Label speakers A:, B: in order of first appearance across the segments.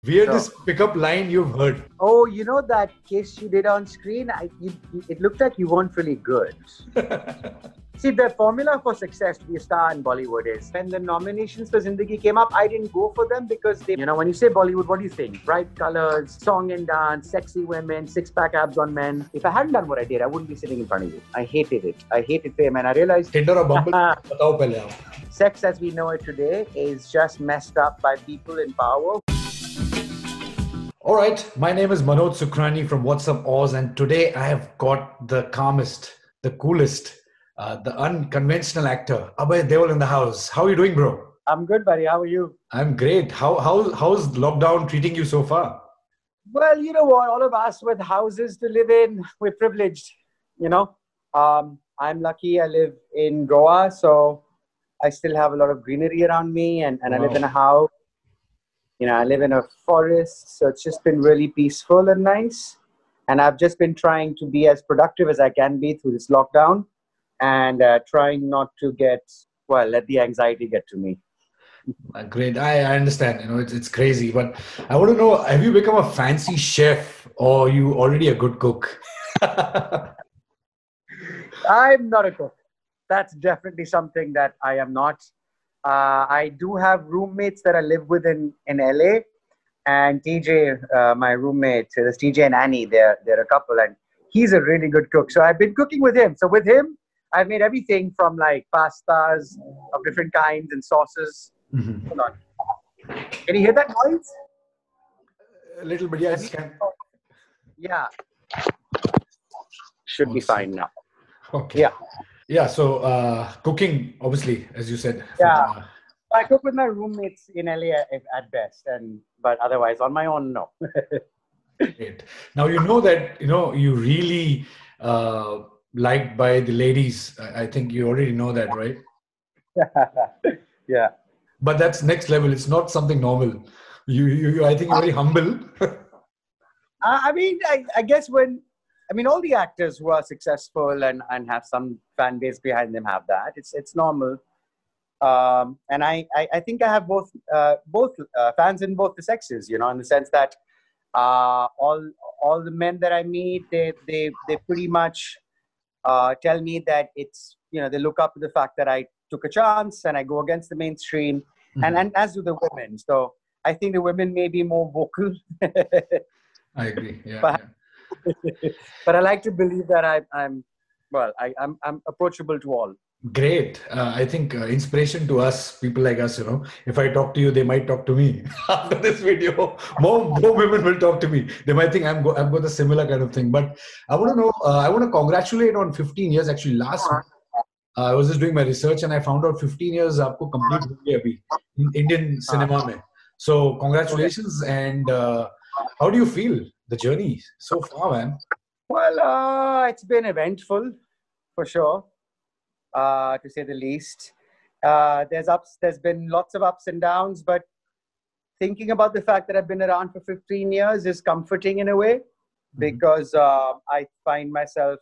A: Weirdest pickup line you've heard?
B: Oh, you know that kiss you did on screen? It looked like you weren't really good. See, the formula for success to be a star in Bollywood is when the nominations for Zindagi came up, I didn't go for them because when you say Bollywood, what do you think? Bright colors, song and dance, sexy women, six-pack abs on men. If I hadn't done what I did, I wouldn't be sitting in front of you. I hated it. I hated fame, and I realized
A: Tinder or Bumble? Batao pehle aap.
B: Sex as we know it today is just messed up by people in power.
A: All right, my name is Manoj Sukrani from Whataretheodds, and today I have got the calmest, the coolest, the unconventional actor, Abhay Deol in the house. How are you doing, bro?
B: I'm good, buddy. How are you?
A: I'm great. How's lockdown treating you so far?
B: Well, you know what? All of us with houses to live in, we're privileged. I'm lucky. I live in Goa, so I still have a lot of greenery around me, and I live in a house. I live in a forest, so it's just been really peaceful and nice. And I've just been trying to be as productive as I can be through this lockdown, and trying not to let the anxiety get to me.
A: Great. I understand. It's crazy, but I want to know, have you become a fancy chef or you already a good cook?
B: I'm not a cook. That's definitely something that I am not. I do have roommates that I live with in LA, and TJ, my roommate, there's TJ and Annie, they're a couple, and he's a really good cook. So I've been cooking with him. So with him, I've made everything from like pastas of different kinds and sauces.
A: Mm-hmm.
B: Hold on. Can you hear that noise?
A: A little bit, yes.
B: Yeah. Should be fine now.
A: Okay.
B: Yeah.
A: Yeah, so cooking, obviously, as you said.
B: Yeah, I cook with my roommates in LA at best, but otherwise on my own, no.
A: Great. Now you know that you really liked by the ladies. I think you already know that, right?
B: Yeah.
A: But that's next level. It's not something normal. I think you're very humble.
B: I guess all the actors who are successful and have some fan base behind them have that. It's normal. And I think I have both fans in both the sexes, in the sense that all the men that I meet, they pretty much tell me that it's, they look up to the fact that I took a chance and I go against the mainstream, and as do the women. So I think the women may be more vocal.
A: I agree. Yeah.
B: But I like to believe that I'm approachable to all.
A: Great. I think inspiration to us, people like us, if I talk to you, they might talk to me. After this video, more women will talk to me. They might think I've got a similar kind of thing. But I want to know, I want to congratulate on 15 years. Actually, last month, I was just doing my research and I found out 15 years aapko complete ho gaya abhi in Indian cinema mein. So congratulations. And how do you feel the journey so far, man?
B: Well, it's been eventful for sure. To say the least. There's been lots of ups and downs, but thinking about the fact that I've been around for 15 years is comforting in a way, because I find myself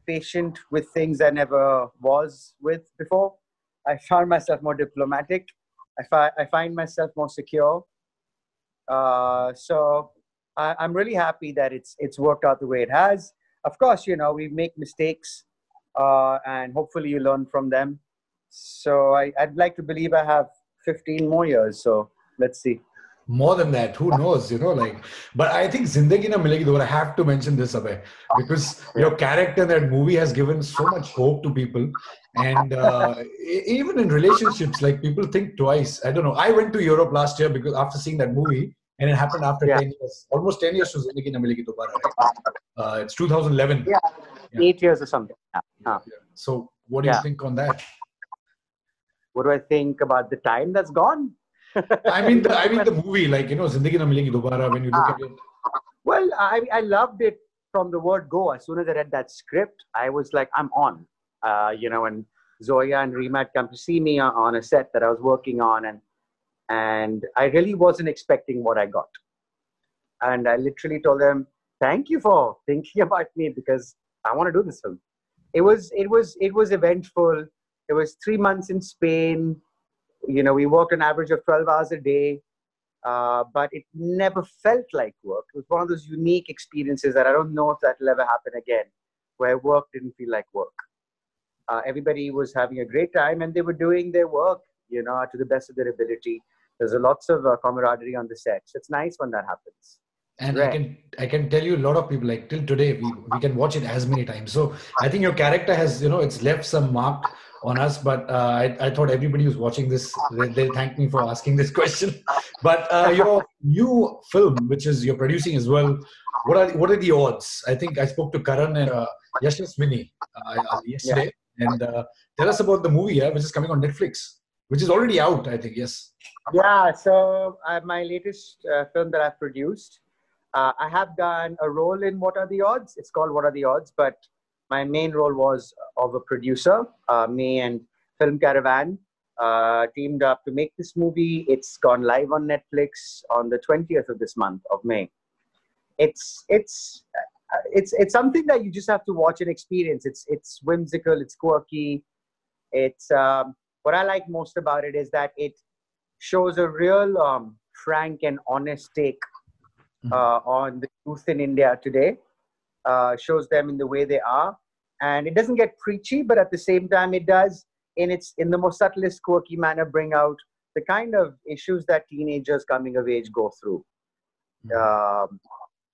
B: patient with things I never was with before. I found myself more diplomatic. I find myself more secure. So I'm really happy that it's worked out the way it has. Of course, we make mistakes. And hopefully you learn from them. So I'd like to believe I have 15 more years. So let's see.
A: More than that, who knows, But I think Zindagi Na Milegi Dobara, I have to mention this, Abhay, because your character in that movie has given so much hope to people. And even in relationships, like people think twice. I don't know. I went to Europe last year because after seeing that movie, and it happened after 10 years, almost 10 years to Zindagi Na Milegi Dobara, right? It's 2011.
B: Yeah. 8 years or something.
A: So what do you think on that?
B: What do I think about the time that's gone?
A: I mean the movie, like, Zindagi Na Milegi Dobara, when you look at it.
B: Well, I loved it from the word go. As soon as I read that script, I was like, I'm on. When Zoya and Rima had come to see me on a set that I was working on, and I really wasn't expecting what I got. And I literally told them, thank you for thinking about me, because I want to do this film. It was eventful. It was 3 months in Spain. We worked an average of 12 hours a day. but it never felt like work. It was one of those unique experiences that I don't know if that'll ever happen again, where work didn't feel like work. Everybody was having a great time and they were doing their work, to the best of their ability. There's a lots of camaraderie on the set. So it's nice when that happens.
A: And
B: Rare.
A: I can tell you a lot of people, like till today we can watch it as many times. So I think your character has, it's left some mark on us. But I thought everybody who's watching this, they'll thank me for asking this question. But your new film, which is you're producing as well, what are the odds? I think I spoke to Karan and Yashaswini yesterday, and tell us about the movie, which is coming on Netflix, which is already out, I think. Yes.
B: Yeah. So my latest film that I've produced. I have done a role in What Are the Odds? It's called What Are the Odds, but my main role was of a producer. Me and Film Caravan teamed up to make this movie. It's gone live on Netflix on the 20th of this month of May. It's something that you just have to watch and experience. It's whimsical, it's quirky. It's what I like most about it is that it shows a real frank and honest take on the youth in India today, shows them in the way they are, and it doesn't get preachy, but at the same time, it does, in the most subtlest, quirky manner, bring out the kind of issues that teenagers coming of age go through.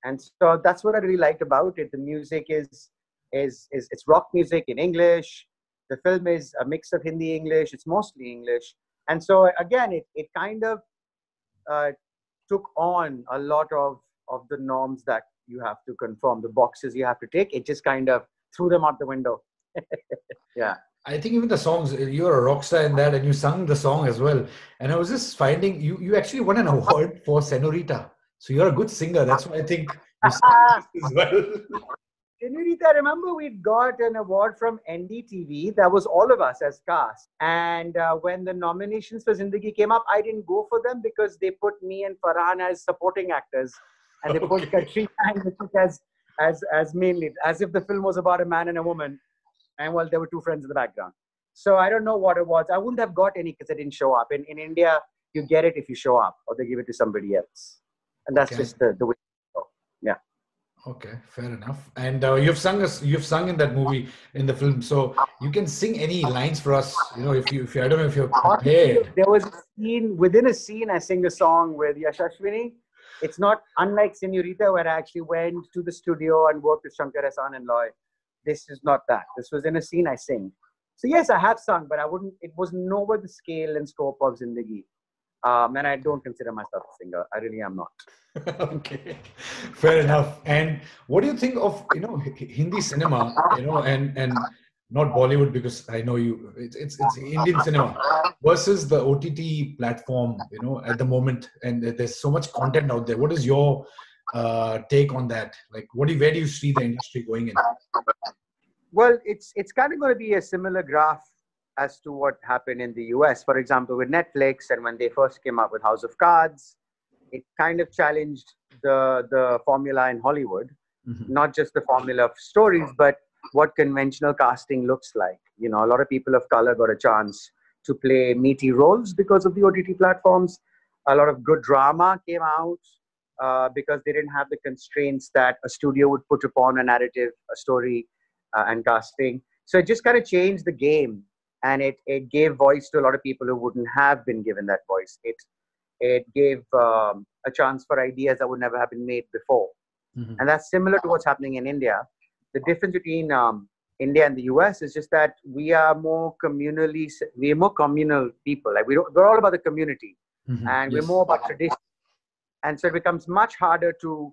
B: And so that's what I really liked about it. The music is it's rock music in English. The film is a mix of Hindi, English. It's mostly English, and so again, it kind of took on a lot of the norms that you have to conform, the boxes you have to take. It just kind of threw them out the window. Yeah.
A: I think even the songs, you're a rock star in that, and you sung the song as well. And I was just finding you actually won an award for Senorita. So you're a good singer. That's why I think you sang this as well.
B: Senorita, I remember we'd got an award from NDTV. That was all of us as cast. And when the nominations for Zindagi came up, I didn't go for them because they put me and Farhan as supporting actors. And they put Katrina and Nishik as main lead, as if the film was about a man and a woman. And well, there were two friends in the background. So I don't know what it was. I wouldn't have got any because I didn't show up. In India, you get it if you show up, or they give it to somebody else. And that's just the way it goes. Yeah.
A: Okay, fair enough. And you've sung in that movie, in the film, so you can sing any lines for us. If you I don't know if you're prepared.
B: There was a scene within a scene. I sing a song with Yashaswini. It's not unlike Senorita, where I actually went to the studio and worked with Shankar Ehsaan and Loy. This is not that. This was in a scene I sing. So yes, I have sung, but I wouldn't. It was nowhere the scale and scope of Zindagi. And I don't consider myself a singer. I really am not.
A: Okay, fair enough. And what do you think of Hindi cinema? And not Bollywood, because I know it's Indian cinema versus the OTT platform. At the moment, and there's so much content out there. What is your take on that? Like, where do you see the industry going in?
B: Well, it's kind of going to be a similar graph as to what happened in the US, for example, with Netflix, and when they first came up with House of Cards, it kind of challenged the formula in Hollywood, not just the formula of stories, but what conventional casting looks like. A lot of people of color got a chance to play meaty roles because of the OTT platforms. A lot of good drama came out because they didn't have the constraints that a studio would put upon a narrative, a story, and casting. So it just kind of changed the game. And it gave voice to a lot of people who wouldn't have been given that voice. It gave a chance for ideas that would never have been made before. And that's similar to what's happening in India. The difference between India and the US is just that we are more communal people. Like we're all about the community, and we're more about tradition. And so it becomes much harder to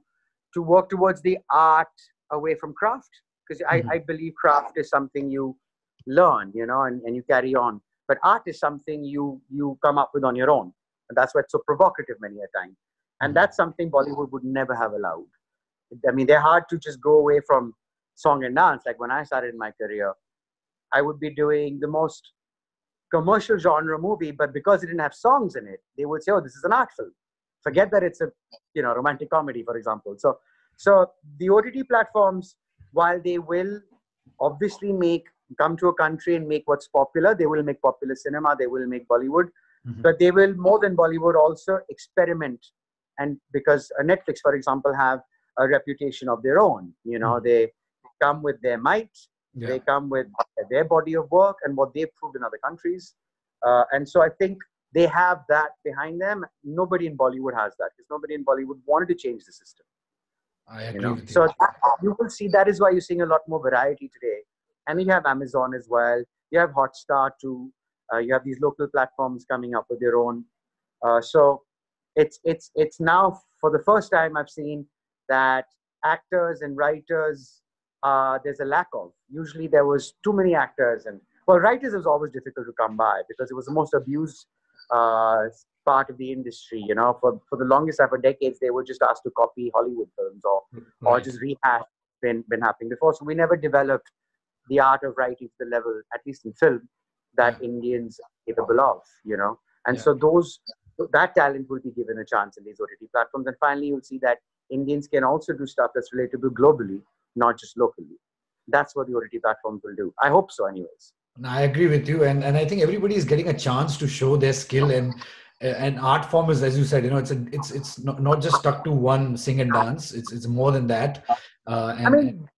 B: work towards the art away from craft, because I believe craft is something you learn, and you carry on. But art is something you come up with on your own. And that's why it's so provocative many a time. And that's something Bollywood would never have allowed. I mean, they're hard to just go away from song and dance. Like when I started my career, I would be doing the most commercial genre movie, but because it didn't have songs in it, they would say, oh, this is an art film. Forget that it's a romantic comedy, for example. So the OTT platforms, while they will obviously come to a country and make what's popular, they will make popular cinema, they will make Bollywood,
A: Mhm.
B: But they will, more than Bollywood, also experiment. And because Netflix, for example, have a reputation of their own.
A: Mhm.
B: They come with their might,
A: Yeah.
B: they come with their body of work and what they've proved in other countries. And so I think they have that behind them. Nobody in Bollywood has that, because nobody in Bollywood wanted to change the system.
A: I agree with
B: So
A: you.
B: you will see, that is why you're seeing a lot more variety today. And you have Amazon as well. You have Hotstar too. You have these local platforms coming up with their own. So it's now, for the first time, I've seen that actors and writers, there's a lack of. Usually there was too many actors, and well, writers was always difficult to come by because it was the most abused uh, part of the industry. For the longest time, for decades, they were just asked to copy Hollywood films or
A: Right.
B: just rehash been happening before. So we never developed the art of writing to the level, at least in film, that
A: Yeah.
B: Indians are capable of. And
A: Yeah.
B: so that talent will be given a chance in these OTT platforms. And finally, you'll see that Indians can also do stuff that's relatable globally, not just locally. That's what the OTT platforms will do. I hope so, anyways.
A: And I agree with you, and I think everybody is getting a chance to show their skill, and art form is, as you said, it's not just stuck to one sing and dance. It's more than that.
B: I
A: And
B: mean,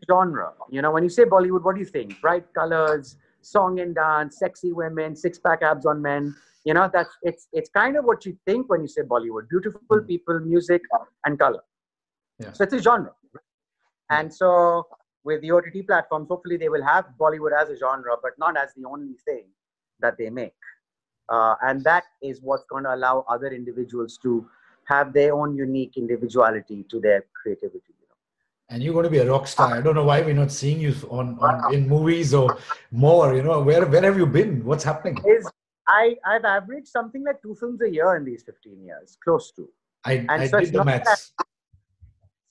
B: genre. When you say Bollywood, what do you think? Bright colors, song and dance, sexy women, six-pack abs on men. It's kind of what you think when you say Bollywood. Beautiful people, music, and color.
A: yeah,
B: So it's a genre.
A: yeah.
B: And so with the OTT platforms, hopefully they will have Bollywood as a genre, but not as the only thing that they make. And that is what's going to allow other individuals to have their own unique individuality to their creativity.
A: And you're going to be a rock star. I don't know why we're not seeing you on in movies or more. Where have you been? What's happening?
B: I've averaged something like 2 films a year in these 15 years, close to. And
A: I did the maths.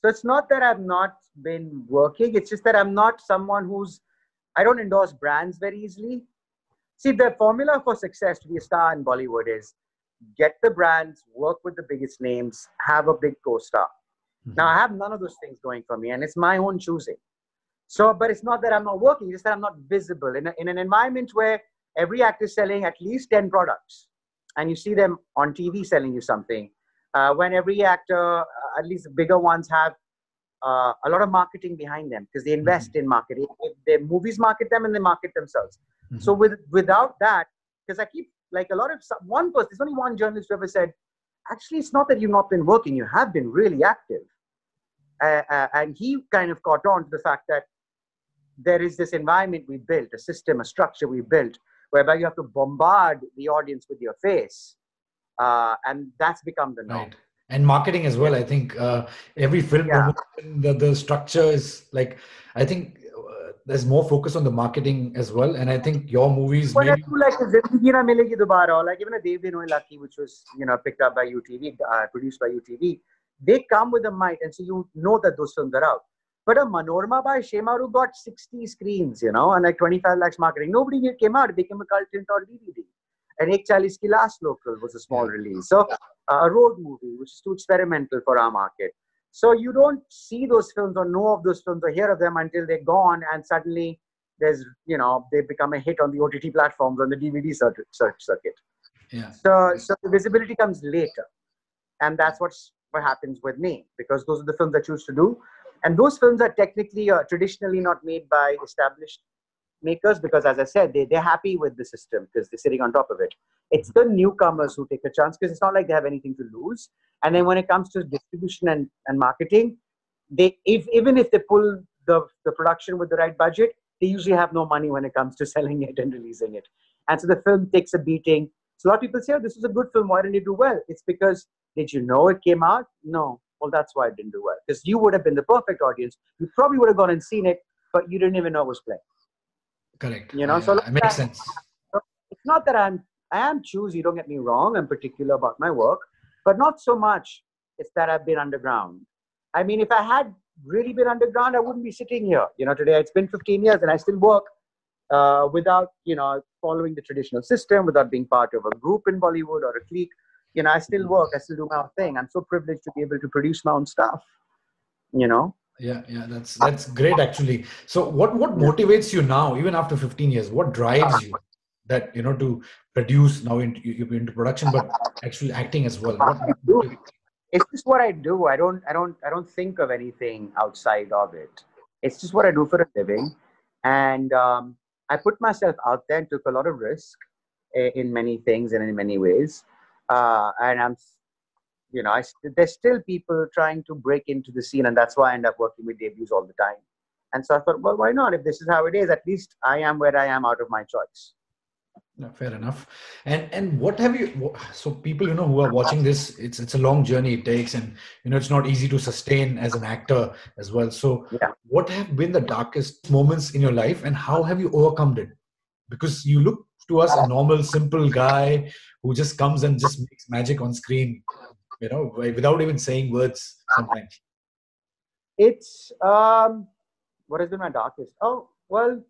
B: it's not that I've not been working. It's just that I'm not someone I don't endorse brands very easily. See, the formula for success to be a star in Bollywood is get the brands, work with the biggest names, have a big co-star. Now, I have none of those things going for me, and it's my own choosing. So, but it's not that I'm not working, it's just that I'm not visible in an environment where every actor is selling at least 10 products, and you see them on TV selling you something. When every actor, at least the bigger ones, have a lot of marketing behind them because they invest in marketing. Their movies market them and they market themselves. So without that, because I keep, like, one person, there's only one journalist who ever said, actually, it's not that you've not been working, you have been really active. And he kind of caught on to the fact that there is this environment we built, a system, a structure we built, whereby you have to bombard the audience with your face. And that's become the norm.
A: Right. And marketing as well. I think every film
B: Yeah.
A: promotion, the structure is like, I think there's more focus on the marketing as well. And I think your movies
B: When I
A: maybe.
B: do like Zindagi Na Milegi Dobara, or like even a Dev Din Hoye Lucky, which was picked up by UTV, produced by UTV, they come with a might, and so you know that those films are out. But a Manorama by Shemaru got 60 screens, and like 25 lakhs marketing. Nobody knew it came out. It became a cult hit on DVD. And Ek Chalis Ki Last Local was a small release. So a road movie, which is too experimental for our market. So you don't see those films or know of those films or hear of them until they're gone, and suddenly they become a hit on the OTT platforms, on the DVD circuit.
A: Yeah.
B: So the visibility comes later. And that's what happens with me, because those are the films I choose to do. And those films are technically, traditionally not made by established makers, because, as I said, they're happy with the system because they're sitting on top of it. It's the newcomers who take a chance, because it's not like they have anything to lose. And then when it comes to distribution and marketing, even if they pull the production with the right budget, they usually have no money when it comes to selling it and releasing it. And so the film takes a beating. So a lot of people say, oh, this is a good film, why didn't it do well? It's because, did you know it came out? No. Well, that's why it didn't do well. Because you would have been the perfect audience. You probably would have gone and seen it, but you didn't even know it was playing.
A: Correct.
B: So
A: it makes sense.
B: it's not that I am choosy, don't get me wrong. I'm particular about my work, but not so much it's that I've been underground. I mean, if I had really been underground, I wouldn't be sitting here. Today it's been 15 years and I still work without, following the traditional system, without being part of a group in Bollywood or a clique. I still work, I still do my own thing. I'm so privileged to be able to produce my own stuff,
A: Yeah, that's great actually. So what motivates you now, even after 15 years? What drives you? that, to produce now into production, but actually acting as well? What
B: It's just what I do. I don't think of anything outside of it. It's just what I do for a living, and I put myself out there and took a lot of risk in many things and in many ways. And there's still people trying to break into the scene, and that's why I end up working with debuts all the time. And so I thought, well, why not? If this is how it is, at least I am where I am out of my choice.
A: No, fair enough. And what have you? So people, who are watching this, it's a long journey it takes, and it's not easy to sustain as an actor as well. So,
B: Yeah.
A: what have been the darkest moments in your life, and how have you overcome it? Because you look to us a normal, simple guy who just comes and just makes magic on screen, without even saying words sometimes.
B: It's what has been my darkest? Oh, well,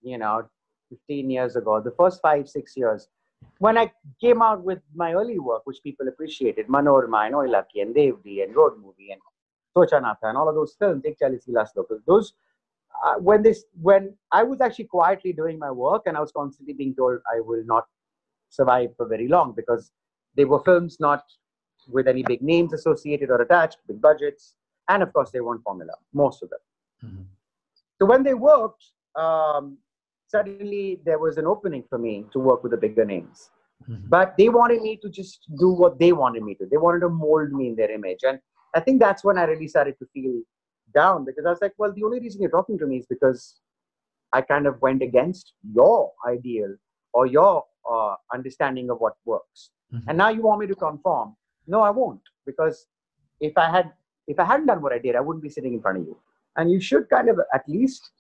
B: you know, 15 years ago, the first 5, 6 years, when I came out with my early work, which people appreciated, Manorma and Oilaki and Devdi and Road Movie and Sochanatha and all of those films, Ek Chalis Ki Last Local, those, when I was actually quietly doing my work and I was constantly being told I will not survive for very long because they were films not with any big names associated or attached, big budgets, and of course they weren't formula, most of them.
A: Mm-hmm.
B: So when they worked, suddenly there was an opening for me to work with the bigger names.
A: Mm-hmm.
B: But they wanted me to just do what they wanted me to. They wanted to mold me in their image. And I think that's when I really started to feel down, because I was like, well, the only reason you're talking to me is because I kind of went against your ideal or your understanding of what works.
A: Mm-hmm.
B: And now you want me to conform. No, I won't, because if I hadn't done what I did, I wouldn't be sitting in front of you. And you should kind of at least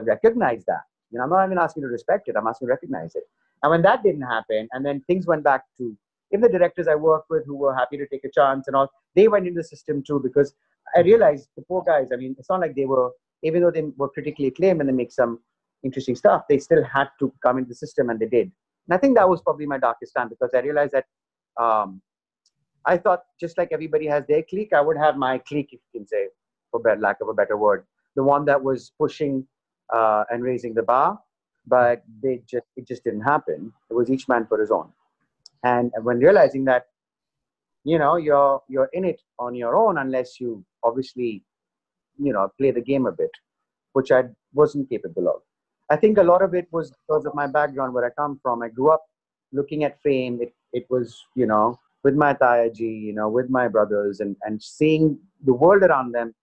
B: recognize that. You know, I'm not even asking you to respect it. I'm asking you to recognize it. And when that didn't happen, and then things went back to even the directors I worked with who were happy to take a chance and all, they went into the system too, because I realized the poor guys, I mean, it's not like they were, even though they were critically acclaimed and they make some interesting stuff, they still had to come into the system, and they did. And I think that was probably my darkest time, because I realized that I thought just like everybody has their clique, I would have my clique, if you can say, for lack of a better word, the one that was pushing and raising the bar, but it just didn't happen. It was each man for his own. And when realizing that, you know, you're in it on your own, unless you obviously, you know, play the game a bit, which I wasn't capable of. I think a lot of it was because of my background, where I come from. I grew up looking at fame. It was, you know, with my Tayaji, you know, with my brothers, and seeing the world around them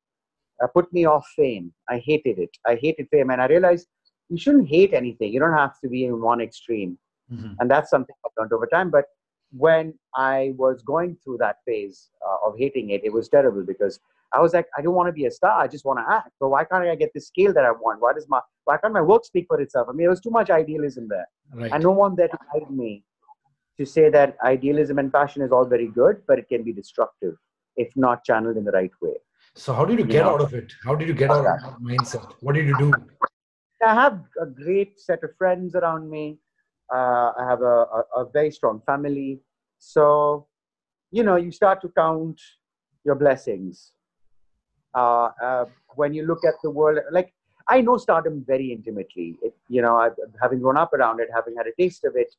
B: put me off fame. I hated it. I hated fame. And I realized you shouldn't hate anything. You don't have to be in one extreme.
A: Mm-hmm.
B: And that's something I've learned over time. But when I was going through that phase of hating it, it was terrible, because I was like, I don't want to be a star. I just want to act. But why can't I get the scale that I want? Why can't my work speak for itself? I mean, there was too much idealism there.
A: Right.
B: And no one there to guide me to say that idealism and passion is all very good, but it can be destructive if not channeled in the right way.
A: So how did you get out of it? How did you get out of that mindset? What did you do?
B: I have a great set of friends around me. I have a very strong family. So, you know, you start to count your blessings. When you look at the world, like, I know stardom very intimately. You know, having grown up around it, having had a taste of it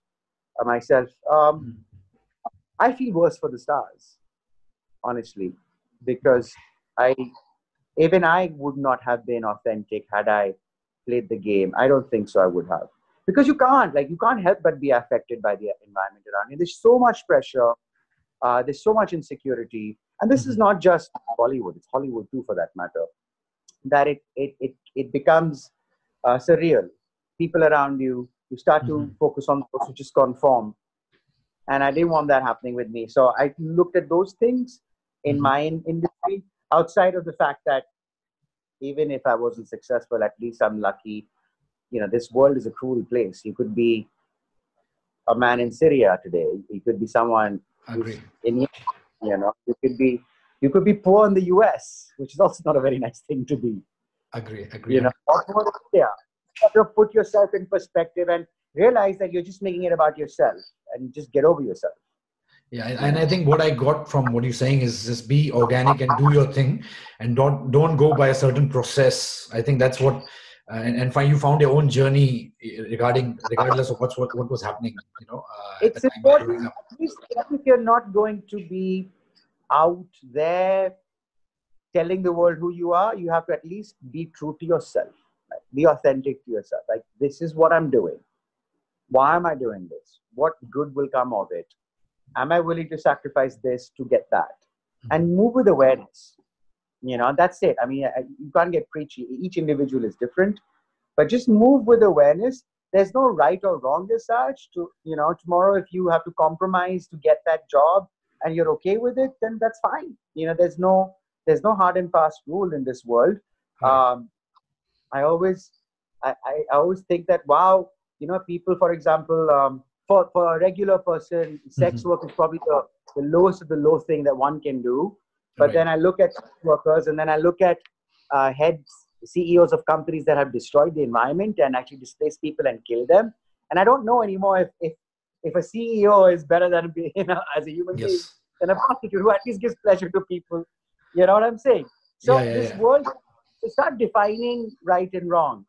B: myself, I feel worse for the stars, honestly, because even I would not have been authentic had I played the game. I don't think so I would have. Because you can't help but be affected by the environment around you. There's so much pressure. There's so much insecurity. And this is not just Bollywood, it's Hollywood too, for that matter, that it becomes surreal. People around you, you start to focus on those who just conform. And I didn't want that happening with me. So I looked at those things in my industry, outside of the fact that even if I wasn't successful, at least I'm lucky. You know, this world is a cruel place. You could be a man in Syria today. You could be someone who's in, you know, you could be poor in the US, which is also not a very nice thing to be.
A: Agree.
B: You know, yeah. You have to put yourself in perspective and realize that you're just making it about yourself, and just get over yourself.
A: Yeah, and I think what I got from what you're saying is just be organic and do your thing, and don't go by a certain process. I think that's what you found your own journey regardless of what was happening, at the
B: It's
A: time you were
B: important,
A: growing up.
B: at least if you're not going to be out there telling the world who you are, you have to at least be true to yourself. Like, be authentic to yourself. Like, this is what I'm doing. Why am I doing this? What good will come of it? Am I willing to sacrifice this to get that? And move with awareness. That's it. I mean, you can't get preachy. Each individual is different, but just move with awareness. There's no right or wrong as such. Tomorrow, if you have to compromise to get that job and you're okay with it, then that's fine. There's no hard and fast rule in this world.
A: Right.
B: I always think that, wow, people, for example, for a regular person, sex work is probably the lowest of the low thing that one can do. But then I look at workers, and then I look at heads, CEOs of companies that have destroyed the environment and actually displaced people and killed them. And I don't know anymore if a CEO is better than as a human being than a prostitute who at least gives pleasure to people. You know what I'm saying? So this world, to start defining right and wrong,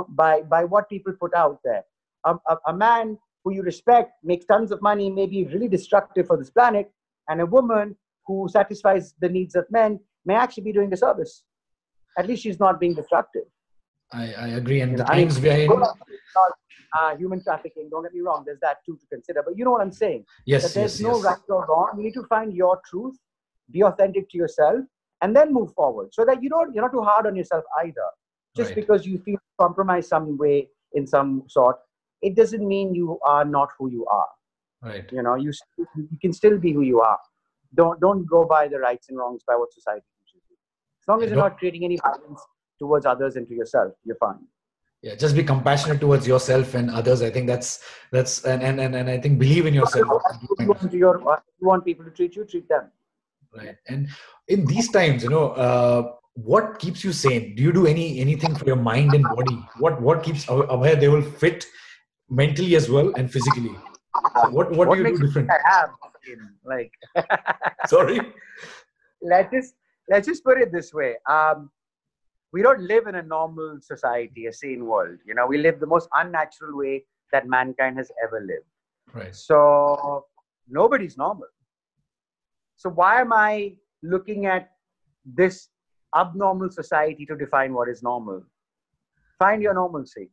B: by what people put out there. A man who you respect makes tons of money, may be really destructive for this planet, and a woman who satisfies the needs of men may actually be doing the service. At least she's not being destructive.
A: I agree. And the times we are in...
B: human trafficking, don't get me wrong, there's that too to consider. But you know what I'm saying?
A: Yes,
B: that there's no right or wrong. You need to find your truth, be authentic to yourself, and then move forward. So that you're not too hard on yourself either. Just because you feel compromised some way in some sort, it doesn't mean you are not who you are.
A: Right.
B: You can still be who you are. Don't go by the rights and wrongs by what society teaches you. As long as you're not creating any violence towards others and to yourself, you're fine.
A: Yeah, just be compassionate towards yourself and others. I think that's and I think believe in yourself.
B: You want people to treat you, treat them.
A: Right. And in these times, what keeps you sane? Do you do anything for your mind and body? What keeps Abhay Deol fit mentally as well and physically? So what do you do different?
B: I have like
A: sorry.
B: Let's just put it this way. We don't live in a normal society, a sane world. We live the most unnatural way that mankind has ever lived.
A: Right.
B: So nobody's normal. So why am I looking at this abnormal society to define what is normal? Find your normalcy.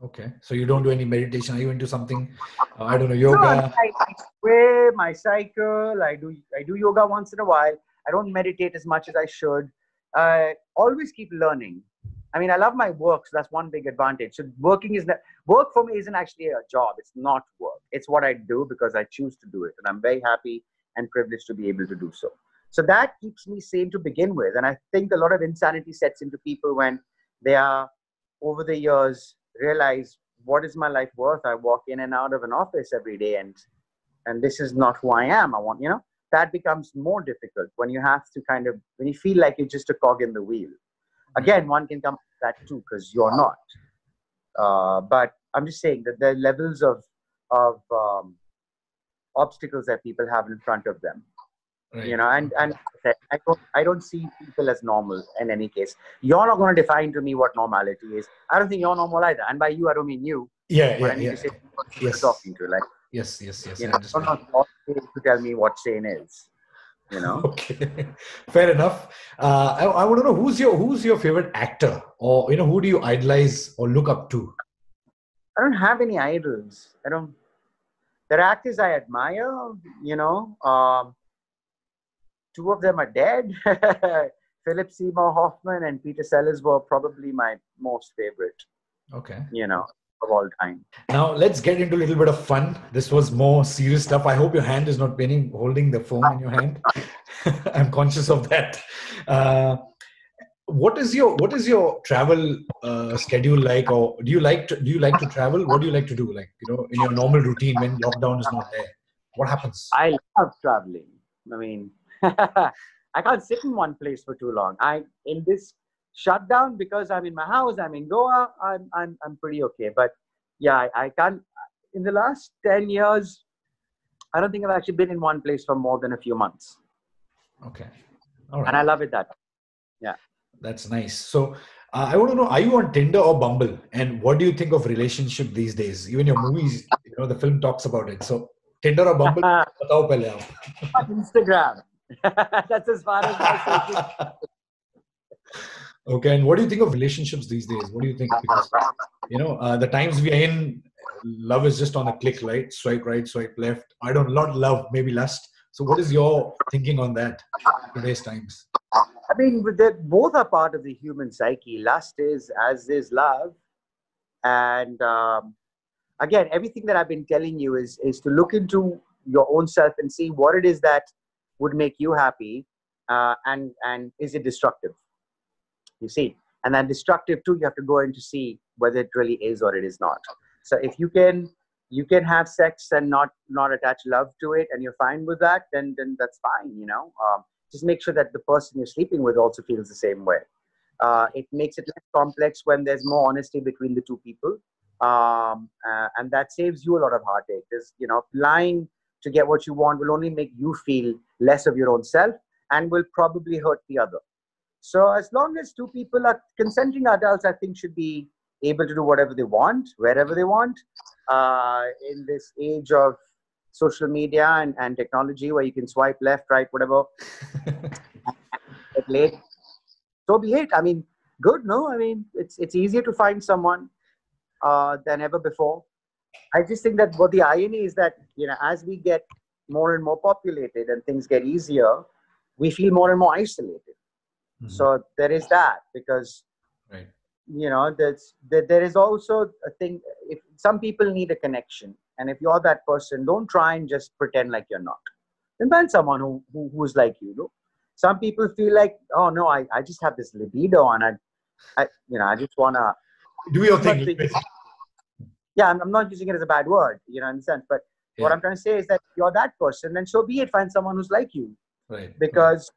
A: Okay. So you don't do any meditation? Are you into something? I don't know, yoga?
B: No, I swim, I cycle, I do yoga once in a while. I don't meditate as much as I should. I always keep learning. I mean, I love my work, so that's one big advantage. So work for me isn't actually a job. It's not work. It's what I do because I choose to do it. And I'm very happy and privileged to be able to do so. So that keeps me sane to begin with. And I think a lot of insanity sets into people when they are, over the years, realize, what is my life worth? I walk in and out of an office every day and this is not who I am. That becomes more difficult when you have to when you feel like you're just a cog in the wheel. Again, one can come to that too because you're not. But I'm just saying that there are levels of obstacles that people have in front of them. Right. And I don't see people as normal in any case. You're not going to define to me what normality is. I don't think you're normal either. And by you, I don't mean you.
A: Yeah.
B: I mean to say you're talking to. Like,
A: yes.
B: You're not to tell me what sane is.
A: Okay, fair enough. I want to know who's your favorite actor, or who do you idolize or look up to?
B: I don't have any idols. There are actors I admire. Two of them are dead. Philip Seymour Hoffman and Peter Sellers were probably my most favorite.
A: Okay.
B: Of all time.
A: Now let's get into a little bit of fun. This was more serious stuff. I hope your hand is not paining holding the phone in your hand. I'm conscious of that. What is your travel schedule like, or do you like to travel? What do you like to do, like in your normal routine when lockdown is not there? What happens?
B: I love traveling. I mean, I can't sit in one place for too long. In this shutdown, because I'm in my house, I'm in Goa, I'm pretty okay. But yeah, I can't. In the last 10 years, I don't think I've actually been in one place for more than a few months.
A: Okay. All right.
B: And I love it that. Yeah.
A: That's nice. So I want to know, are you on Tinder or Bumble? And what do you think of relationship these days? Even your movies, the film talks about it. So, Tinder or Bumble? Batao pehle aap.
B: Instagram. That's as far as my social.
A: Okay, and what do you think of relationships these days? What do you think? Because, the times we are in, love is just on a click, right? Swipe right, swipe left. I don't, not love, maybe lust. So, what is your thinking on that today's times?
B: I mean, both are part of the human psyche. Lust is, as is love. And again, everything that I've been telling you is to look into your own self and see what it is that would make you happy, and is it destructive? You see, and then destructive too, you have to go in to see whether it really is or it is not. So if you can have sex and not attach love to it, and you're fine with that, then that's fine. Just make sure that the person you're sleeping with also feels the same way. It makes it less complex when there's more honesty between the two people, and that saves you a lot of heartache. Because lying to get what you want will only make you feel less of your own self and will probably hurt the other. So as long as two people are consenting adults, I think should be able to do whatever they want, wherever they want. In this age of social media and technology, where you can swipe left, right, whatever, get late, so be it. I mean, good, no? I mean, it's easier to find someone than ever before. I just think that what the irony is that, as we get more and more populated and things get easier, we feel more and more isolated. Mm-hmm. So there is that, because,
A: right.
B: There is also a thing. If some people need a connection, and if you're that person, don't try and just pretend like you're not. Then find someone who's like you. Some people feel like, oh no, I just have this libido, and I just wanna
A: do your thing.
B: Yeah, I'm not using it as a bad word, in a sense. But what I'm trying to say is that you're that person, and so be it. Find someone who's like you,
A: right?
B: Because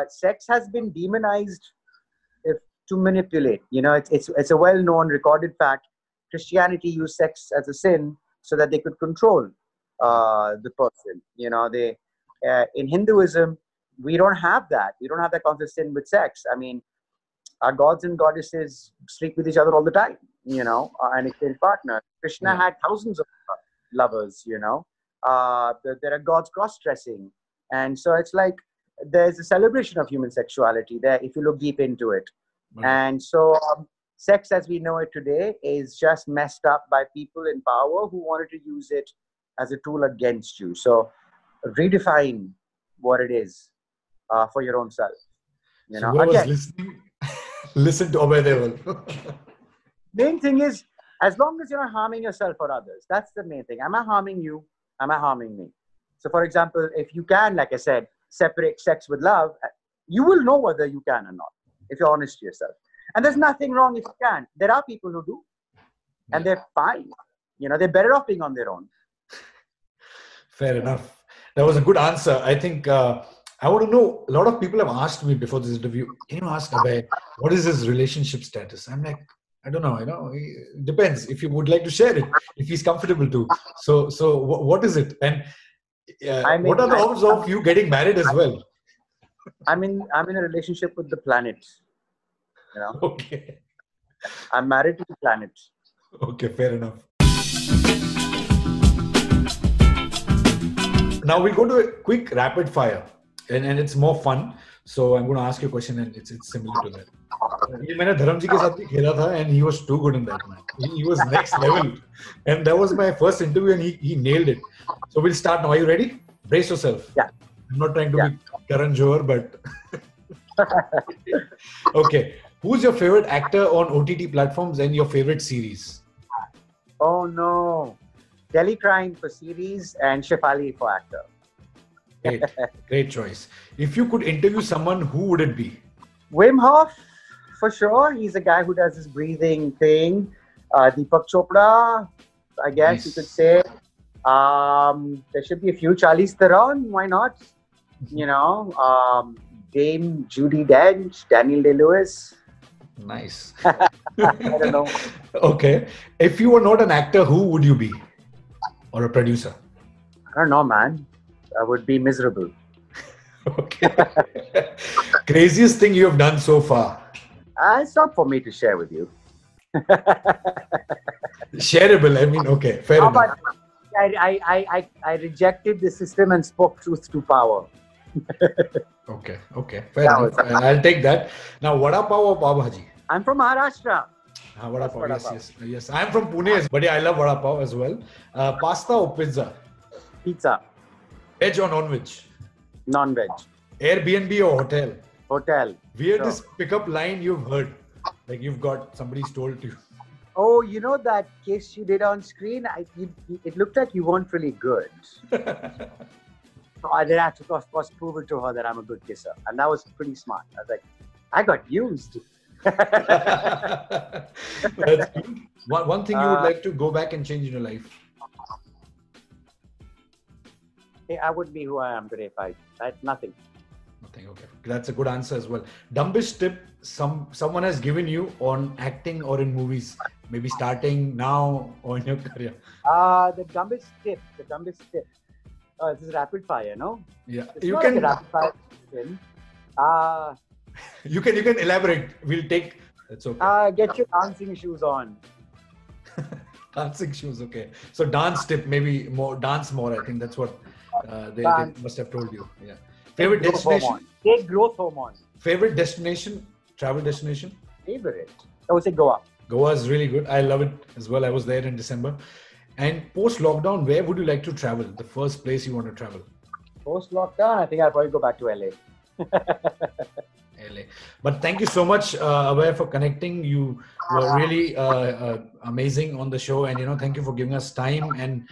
B: sex has been demonized to manipulate. It's a well-known, recorded fact. Christianity used sex as a sin so that they could control the person. They in Hinduism, we don't have that. We don't have that concept of sin with sex. I mean, our gods and goddesses sleep with each other all the time, and exchange partners. Krishna had thousands of lovers, there are gods cross-dressing. And so it's like there's a celebration of human sexuality there if you look deep into it. Okay. And so sex as we know it today is just messed up by people in power who wanted to use it as a tool against you. So redefine what it is for your own self.
A: So whoever's listening, listen to Abhay Deol.
B: Main thing is, as long as you're not harming yourself or others, that's the main thing. Am I harming you? Am I harming me? So for example, if you can, like I said, separate sex with love, you will know whether you can or not, if you're honest to yourself. And there's nothing wrong if you can. There are people who do, and they're fine. They're better off being on their own.
A: Fair enough. That was a good answer. I think I want to know, a lot of people have asked me before this interview, can you ask Abhay, what is his relationship status? I'm like, I don't know. It depends. If you would like to share it, if he's comfortable to. So what is it? And what are the odds of you getting married as well?
B: I'm in a relationship with the planet.
A: Okay.
B: I'm married to the planet.
A: Okay, fair enough. Now we'll go to a quick rapid fire, and it's more fun. So I'm going to ask you a question, and it's similar to that. I मैंने धर्म जी के साथ भी खेला था, and he was too good in that, man. He was next level, and that was my first interview, and he nailed it. So we'll start now. Are you ready? Brace yourself.
B: Yeah.
A: I'm not trying to be Karan Johar, but okay. Who's your favorite actor on OTT platforms and your favorite series?
B: Oh no, Telecrime for series and Shefali for actor.
A: Great choice. If you could interview someone, who would it be?
B: Wim Hof, for sure. He's a guy who does this breathing thing. Deepak Chopra, I guess you could say. There should be a few. Charlize Theron, why not? Dame Judi Dench, Daniel Day-Lewis.
A: Nice.
B: I don't know.
A: Okay. If you were not an actor, who would you be? Or a producer?
B: I don't know, man. I would be miserable.
A: Okay. Craziest thing you have done so far?
B: It's not for me to share with you.
A: Shareable. I mean, okay, fair enough.
B: But I rejected the system and spoke truth to power.
A: Okay, fair enough. I'll take that. Now, vada pav or pav bhaji?
B: I'm from Maharashtra.
A: Vada pav, yes. I'm from Pune, but yeah, I love vada pav as well. Pasta or pizza?
B: Pizza.
A: Veg or non-veg?
B: Non-veg.
A: Airbnb or hotel?
B: Hotel.
A: Weirdest pickup line you've heard? Like you've got somebody's told to you.
B: Oh, you know that kiss you did on screen? It looked like you weren't really good. So I then had to, of course, prove it to her that I'm a good kisser. And that was pretty smart. I was like, I got used.
A: That's good. One thing you would like to go back and change in your life?
B: Hey, I wouldn't be who I am today if I had nothing.
A: Nothing, okay. That's a good answer as well. Dumbest tip someone has given you on acting or in movies? Maybe starting now or in your career?
B: The dumbest tip. This is rapid fire, no?
A: Yeah.
B: It's you can like rapid fire.
A: You can elaborate. We'll take. That's okay.
B: Get your dancing shoes on.
A: Dancing shoes, okay. So dance tip, maybe dance more. I think that's what they must have told you. Yeah. Favorite destination?
B: Take growth hormone.
A: Favorite destination? Travel destination?
B: Favorite? I would say Goa.
A: Goa is really good. I love it as well. I was there in December. And post-lockdown, where would you like to travel? The first place you want to travel?
B: Post-lockdown, I think I'll probably go back to LA.
A: LA. But thank you so much, Abhay, for connecting. You were really amazing on the show. And, thank you for giving us time. And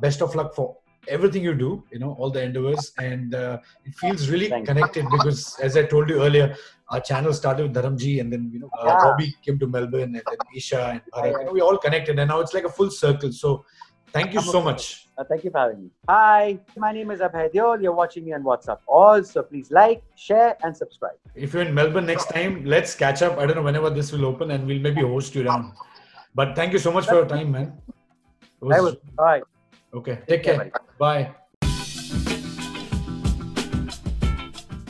A: best of luck for everything you do, all the endeavors. And it feels really connected because, as I told you earlier, our channel started with Dharamji, and then Robbie came to Melbourne, and then Isha and Bharat. We all connected, and now it's like a full circle. So thank you so much.
B: Thank you for having me. Hi, my name is Abhay Deol. You're watching me on WhatsApp. Also, please like, share, and subscribe.
A: If you're in Melbourne next time, let's catch up. I don't know whenever this will open, and we'll maybe host you down. But thank you so much for your time, man.
B: Bye.
A: Okay, take care. Bye.